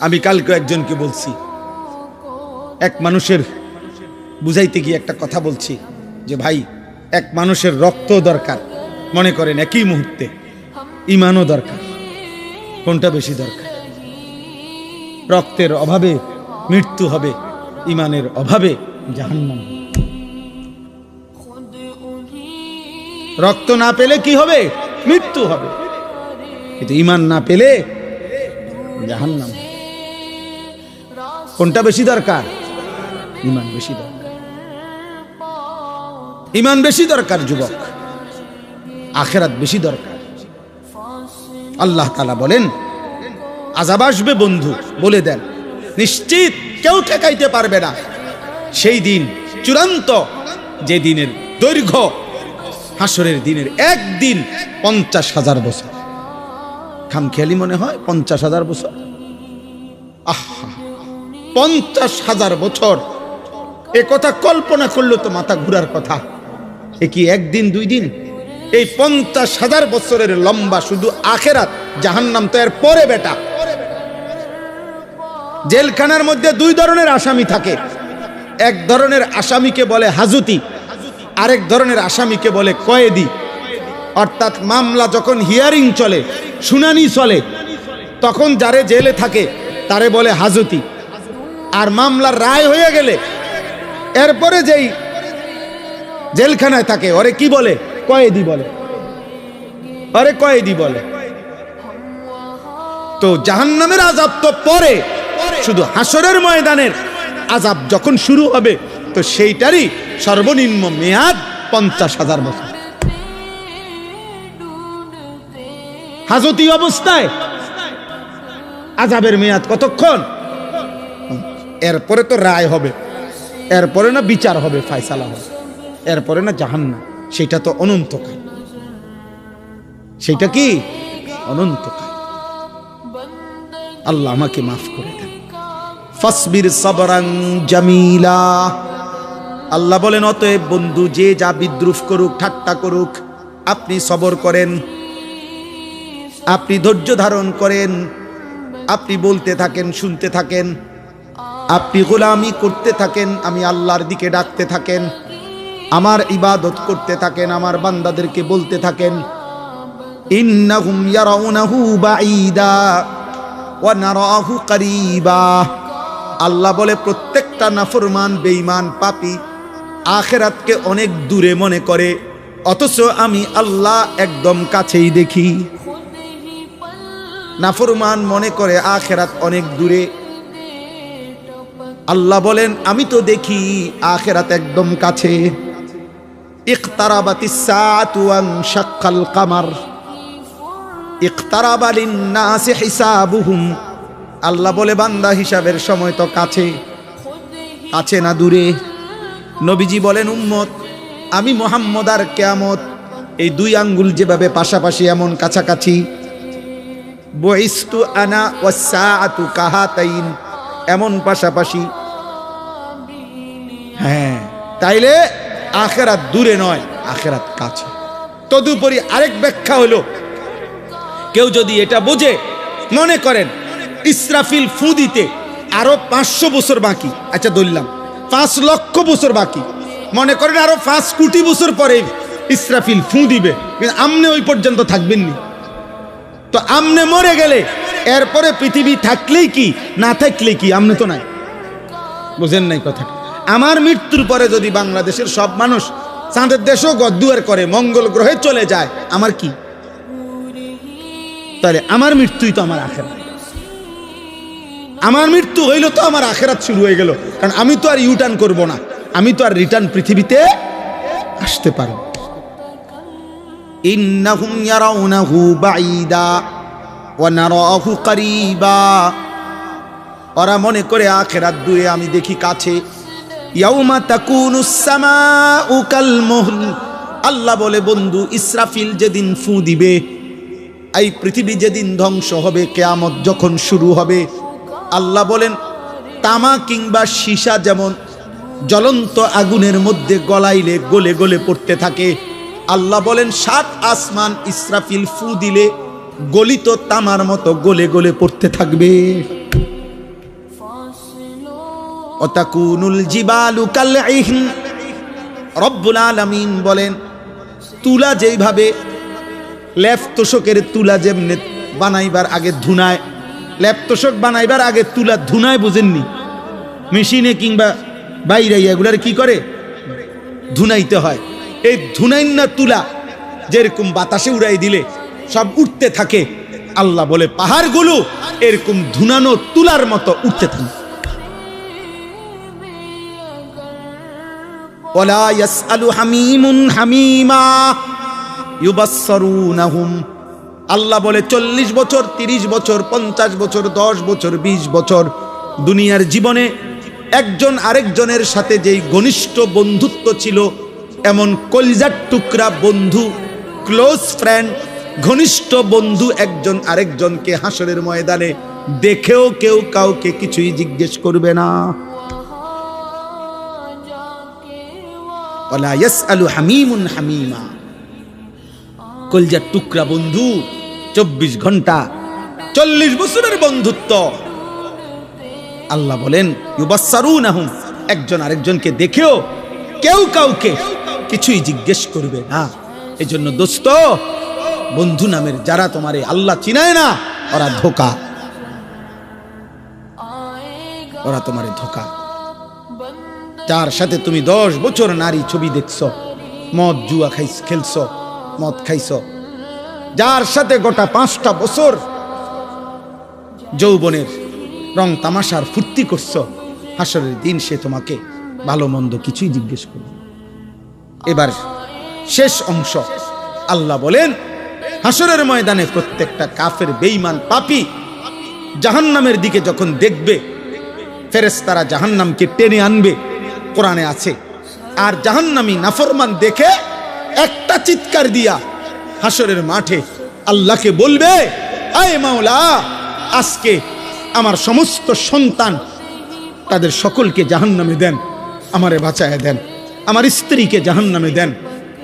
আমি কালকে একজনকে বলছি, এক মানুষের বুঝাইতে গিয়ে একটা কথা বলছি যে ভাই, এক মানুষের রক্ত দরকার, মনে করেন একই মুহূর্তে ঈমানও দরকার। কোনটা বেশি দরকার? রক্তের অভাবে মৃত্যু হবে, ঈমানের অভাবে জাহান্নাম হবে। রক্ত না পেলে কি হবে? মৃত্যু হবে। কিন্তু ঈমান না পেলে জাহান্নাম। কোনটা বেশি দরকার? ঈমান বেশি দরকার। ঈমান বেশি দরকার যুবক, আখিরাত বেশি দরকার। আল্লাহ তাআলা বলেন আযাব আসবে বন্ধু, বলে দেন নিশ্চিত কেউ ঠেকাইতে পারবে না। সেই দিন চূড়ান্ত, যে দিনের দৈর্ঘ্য হাসরের দিনের একদিন 50,000 বছর। খামখেয়ালি মনে হয় 50,000 বছর। আহা, 50,000 বছর! এ কথা কল্পনা করলে তো মাথা ঘুরার কথা। এ কি একদিন দুই দিন? এই 50,000 বছরের লম্বা শুধু আখিরাত, জাহান্নাম তো এর পরে বেটা। জেলখানার মধ্যে দুই ধরনের আসামি থাকে। এক ধরনের আসামিকে বলে হাজতি, আরেক ধরনের আসামিকে বলে কয়েদি। অর্থাৎ মামলা যখন হিয়ারিং চলে, শুনানি চলে, তখন যারে জেলে থাকে তারে বলে হাজতি। আর মামলার রায় হয়ে গেলে এরপরে যেই জেলখানায় থাকে ওরে কি বলে? কয়েদি বলে। আরে কয়েদি বলে। তো জাহান্নামের আযাব তো পরে, শুধু হাসরের ময়দানের আযাব যখন শুরু হবে তো সেইটারই সর্বনিম্ন মেয়াদ 50,000 বছর। হাজতি অবস্থায় আযাবের মেয়াদ কতক্ষণ? এরপরে তো রায় হবে, এরপরে না বিচার হবে, ফায়সালা হবে, এরপরে না জাহান্নাম। সেটা তো অনন্তকাল। সেটা কি অনন্তকাল? আল্লাহ আমাকে মাফ করে দেন। ফাসবির সাবরান জামিলা। আল্লাহ বলেন অতএব বন্ধু, যে যা বিদ্রুপ করুক, ঠাট্টা করুক, আপনি সবর করেন, আপনি ধৈর্য ধারণ করেন, আপনি বলতে থাকেন, শুনতে থাকেন, আপনি গোলামি করতে থাকেন, আমি আল্লাহর দিকে ডাকতে থাকেন, আমার ইবাদত করতে থাকেন, আমার বান্দাদেরকে বলতে থাকেন ইন্নাহুম ইয়ারাউনাহু বাঈদা ওয়া নারাহু করিবা। আল্লাহ বলে প্রত্যেকটা নাফরমান, বেঈমান, পাপী আখিরাতকে অনেক দূরে মনে করে, অথচ আমি আল্লাহ একদম কাছেই দেখি। নাফরমান মনে করে আখিরাত অনেক দূরে। আল্লাহ বলেন আমি তো দেখি আখিরাত একদম কাছে। ইকতারাবাতিস সাআতু ওয়ানশাক্কাল কামার ইকতারাবা লিন-নাসি হিসাবুহুম। আল্লাহ বলে বান্দা হিসাবের সময় তো কাছে, কাছে না দূরে। নবীজি বলেন উম্মত, আমি মুহাম্মদ আর কিয়ামত এই দুই আঙ্গুল যেভাবে পাশাপাশি এমন কাছাকাছি। বুইস্তু আনা ওয়াস সাআতু কাহাতাইন, এমন পাশাপাশি। হ্যাঁ, তাইলে আখিরাত দূরে নয়, আখিরাত কাছে। তদুপরি আরেক ব্যাখ্যা হলো, কেউ যদি এটা বোঝে, মনে করেন ইসরাফিল ফু দিতে আরো 500 বছর বাকি, আচ্ছা ধরলাম 5 লক্ষ বছর বাকি, মনে করেন আরো 5 কোটি বছর পরে ইসরাফিল ফু দিবে, কিন্তু আমনে ওই পর্যন্ত থাকবেননি। তো আমনে মরে গেলে এরপরে পৃথিবী থাকলেই কি, না থাকলেই কি? আমনে তো নাই। বুঝেন নাই কথাটা? আমার মৃত্যুর পরে যদি বাংলাদেশের সব মানুষ চাঁদের দেশেও গদ্দুয়ার করে, মঙ্গল গ্রহে চলে যায়, আমার কি? তাহলে আমার মৃত্যুই তো আমার আখিরাত। আমার মৃত্যু হইল তো আমার আখিরাত শুরু হয়ে গেল। কারণ আমি তো আর ইউটার্ন করব না, আমি তো আর রিটার্ন পৃথিবীতে আসতে পারব। ইন্নাহুম ইয়ারাউনাহু বাঈদা ওয়া নারাহু করিবা। ওরা মনে করে আখিরাত দূরে, আমি দেখি কাছে। ইয়াউমা তাকুনুস সামাউ কাল মুহল। আল্লাহ বলে বন্ধু, ইসরাফিল যেদিন ফু দিবে, এই পৃথিবী যেদিন ধ্বংস হবে, কিয়ামত যখন শুরু হবে, আল্লাহ বলেন তামা কিংবা সীসা যেমন জ্বলন্ত আগুনের মধ্যে গলাইলে গলে গলে পড়তে থাকে, আল্লাহ বলেন 7 আসমান ইসরাফিল ফু দিলে গলিত তামার মতো গলে গলে পড়তে থাকবে। ওয়াতাকুনুল জিবালু কালইহন। রব্বুল আলামিন বলেন তুলা যেইভাবে লেপ তোষকের তুলা যেমনে বানাইবার আগে ধুনায়, লেপ তোষক বানাইবার আগে তুলা ধুনায়, বুঝেননি? মেশিনে কিংবা বাইরে এগুলার কি করে ধুনাইতে হয়। এই ধুনাইন্না তুলা যেরকম বাতাসে উড়াই দিলে সব উঠতে থাকে, আল্লাহ বলে পাহাড়গুলো এরকম ধুনানো তুলার মতো উঠতে থাকে। ওয়ালা ইয়াসআলু হামিমুন হামিমা ইউবাসসারুনাহুম। আল্লাহ বলে 40 বছর, 30 বছর, 50 বছর, 10 বছর, 20 বছর দুনিয়ার জীবনে একজন আরেকজনের সাথে যেই ঘনিষ্ঠ বন্ধুত্ব ছিল, এমন কলিজার টুকরা বন্ধু, ক্লোজ ফ্রেন্ড, ঘনিষ্ঠ বন্ধু একজন আরেকজনকে হাসরের ময়দানে দেখেও কেউ কাউকে কিছুই জিজ্ঞেস করবে না। ওয়ালা ইয়াসআলু হামিমুন হামিমা। কলিজার টুকরা বন্ধু, 24 ঘন্টা, 40 বছরের বন্ধুত্ব। আল্লাহ বলেন ইউবাসসারুনাহুম, একজন আরেকজনকে দেখেও কেউ কাউকে কিছুই জিজ্ঞেস করবে না। এজন্য দোস্ত, বন্ধু নামের যারা তোমারে আল্লাহ চিনায় না, ওরা ধোঁকা, ওরা তোমারে ধোঁকা। যার সাথে তুমি 10 বছর নারী ছবি দেখছো, মদ জুয়া খেলছো, মদ খাইছো, যার সাথে গোটা 5টা বছর যৌবনের রং তামাশার ফুর্তি করছো, হাসরের দিন সে তোমাকে ভালো মন্দ কিছুই জিজ্ঞেস করবে। এবার শেষ অংশ, আল্লাহ বলেন হাসরের ময়দানে প্রত্যেকটা কাফের বেঈমান পাপী জাহান্নামের দিকে যখন দেখবে, ফেরেশতারা জাহান্নামকে টেনে আনবে, কোরআনে আছে। আর জাহান্নামী নাফরমান দেখে একটা চিৎকার দিয়া হাসরের মাঠে আল্লাহকে বলবে, আয় মাওলা, আজকে আমার সমস্ত সন্তান তাদের সকলকে জাহান্নামে দেন, আমারে বাঁচায় দেন। আমার স্ত্রীকে জাহান্নামে দেন,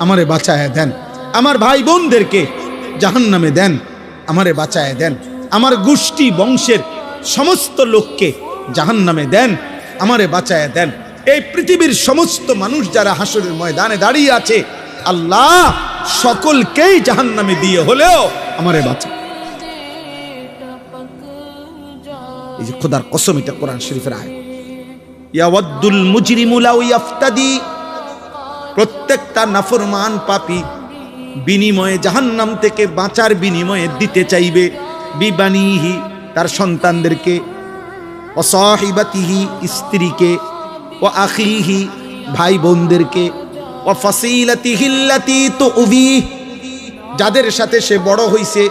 আমারে বাঁচায় দেন। আমার ভাই বোনদেরকে জাহান্নামে দেন, আমারে বাঁচায় দেন। আমার গোষ্ঠী বংশের সমস্ত লোককে জাহান্নামে দেন, আমারে বাঁচায় দেন। এই পৃথিবীর সমস্ত মানুষ যারা হাসরের ময়দানে দাঁড়িয়ে আছে, আল্লাহ সকলকেই জাহান্নামে দিয়ে হলেও আমারে বাঁচায়। এই যে খোদার কসম, এটা কোরআন শরীফের আয়াত। ইয়াওয়াদ্দুল মুজরিমু লাউ ইয়াফতাদি, প্রত্যেকটা নাফরমান পাপী বিনিময়ে জাহান্নাম থেকে বাঁচার বিনিময়ে দিতে চাইবে বিবানিহি, তার সন্তানদেরকে, ওয়া সাহিবাতিহি, স্ত্রীকে, ওয়া আখিহি, ভাই বোনদেরকে, ওয়া ফাসিলাতিহি আল্লাতী তুউবি, যাদের সাথে সে বড় হইছে,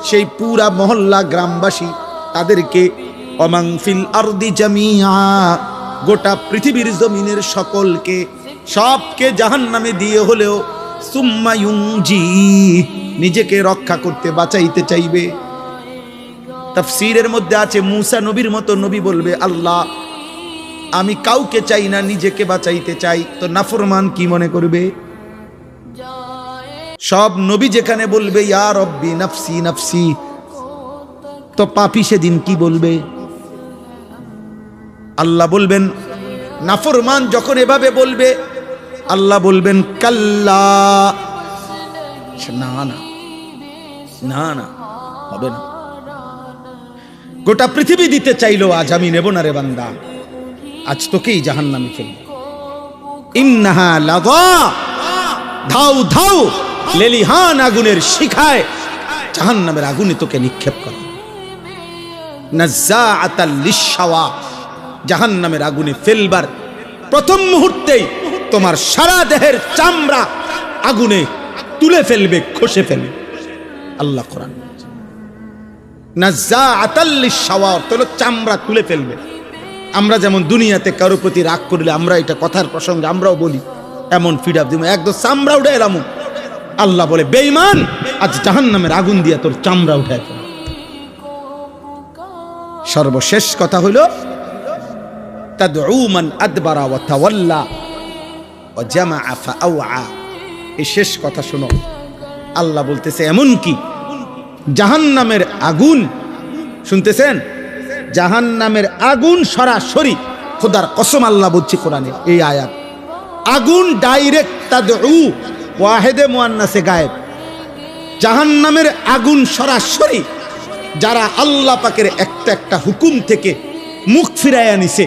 সেই পুরা মহল্লা গ্রামবাসী তাদেরকে, ওমান ফিল আরদি জামিআ, গোটা পৃথিবীর জমিনের সকলকে, সবকে জাহান্নামে দিয়ে হলেও সুম্মা ইউনজি, নিজেকে রক্ষা করতে বাঁচাইতে চাইবে। তাফসীরের মধ্যে আছে মূসা নবীর মতো নবী বলবে, আল্লাহ আমি কাউকে চাই না, নিজেকে বাঁচাইতে চাই। তো নাফরমান কি মনে করবে? সব নবী যেখানে বলবে ইয়া রব্বি নাফসি নাফসি, তো পাপী সেদিন কি বলবে? আল্লাহ বলবেন, নাফরমান যখন এভাবে বলবে, আল্লাহ বলবেন কাল্লা, না না না না, হবে না। গোটা পৃথিবী দিতে চাইলো, আজ আমি নেব না রে বান্দা, আজ তোকেই জাহান্নামে ফেলব। ইন্নাহা লাযা, ধাউ ধাউ লেলিহান আগুনের শিখায় জাহান্নামের আগুনে তোকে নিক্ষেপ করা। নাজ্জাআতাল লিশশাওয়া, জাহান্নামের আগুনে ফেলবার প্রথম মুহূর্তেই তোমার সারা দেহের চামড়া আগুনে তুলে ফেলবে, খসে ফেলবে। আল্লাহ কোরআন নাজ্জাআতাল লিশশাওয়া, তোর চামড়া তুলে ফেলবে। আমরা যেমন দুনিয়াতে কারো প্রতি রাগ করলে আমরা এটা কথার প্রসঙ্গে আমরাও বলি, এমন ফিডাপ দিব, একদম চামড়া উঠে এলাম। আল্লাহ বলে বেঈমান, আজ জাহান্নামের আগুন দিয়ে তোর চামড়া উঠায় ফেল। সর্বশেষ কথা হলো তাদউ মান আদবারা ওয়া তাওয়াল্লা ওয়া জামাআ ফাআওয়া। এই শেষ কথা শোনো, আল্লাহ বলতেছে এমন কি জাহান্নামের আগুন, শুনতেছেন? জাহান্নামের আগুন সরাসরি খোদার কসম আল্লাহ বলছে কোরআনে এই আয়াত। আগুন ডাইরেক্ট তাদউ ওয়াহেদে মুয়ান্নাসে গায়েব। জাহান্নামের আগুন সরাসরি যারা আল্লাহ পাকের একটা একটা হুকুম থেকে মুখ ফিরাইয়া নিছে,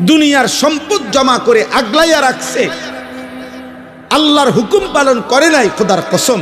দুনিয়ার সম্পদ জমা করে আগলাইয়া রাখছে, আল্লাহর হুকুম পালন করে নাই, খোদার কসম